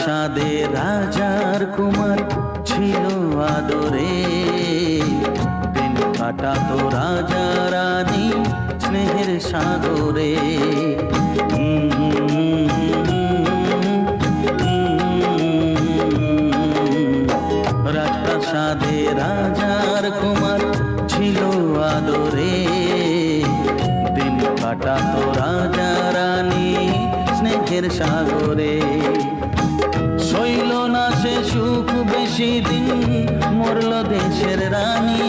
রাজপ্রাসাদে রাজার কুমার ছিল আদরে, দিন কাটাতো রাজা রানী স্নেহের সাগরে। রাজপ্রাসাদে রাজার কুমার ছিল আদরে, দিন কাটাতো রাজা রানী স্নেহের সাগরে। শৈল না সে সুখ বেশি দিন, মরল দেশের রানী,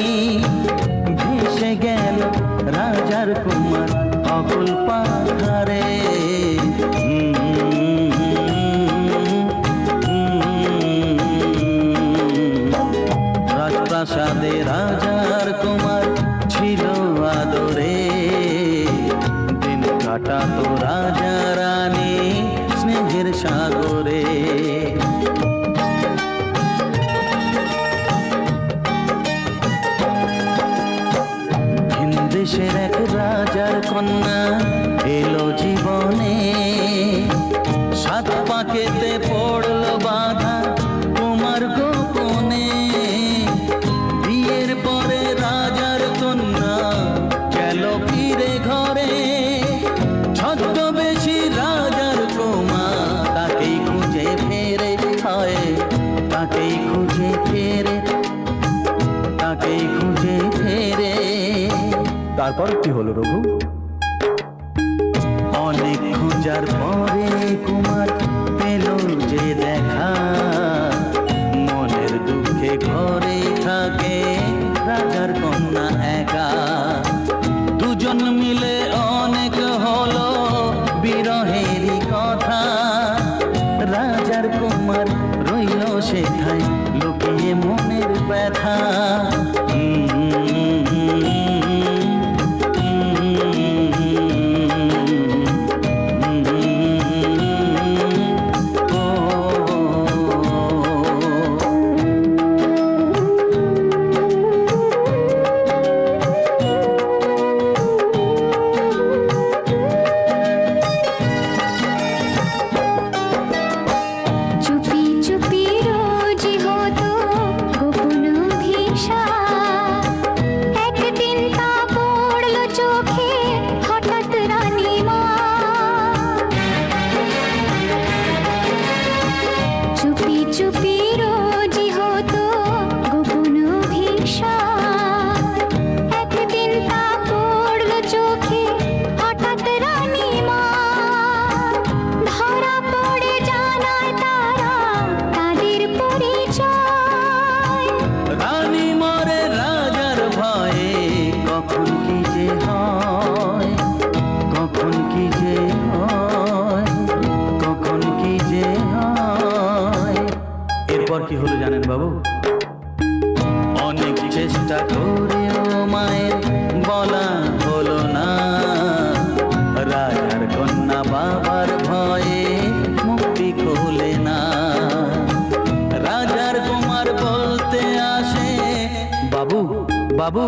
ভেসে গেল রাজার কুমার অকুল পাথারে। রাজপ্রাসাদে রাজার কুমার ছিল আদরে, দিন কাটাতো রাজা রানী স্নেহের সাগরে। ভিন দেশের এক রাজার কন্যা এলো জীবনে, সাত পাকেতে পড়ল বাধা কুমার গোপনে। বিয়ের পরে রাজার কন্যা গেল ফিরে ঘরে, ছদ্মবেশী রাজার কুমার তাকেই খুঁজে ফেরে, হয় তাকেই খুঁজে ফেরে, তাকেই খুঁজে ফেরে। তারপর কি হলো রঘু? অনেক খোঁজার পরে কুমার পেল যে দেখা, মনের দুঃখে ঘরে থাকে রাজার কন্যা একা। দুজন মিলে অনেক হলো বিরহেরই কথা, রাজার কুমার রইল সেথায় লুকিয়ে মনের ব্যথা। কি হলো জানেন বাবু? অনেক চেষ্টা করেও মায়ের বলা হলো না, রাজার কন্যা বাবার ভয়ে মুক্তি খোলে না। রাজার কুমার বলতে আসে, বাবু বাবু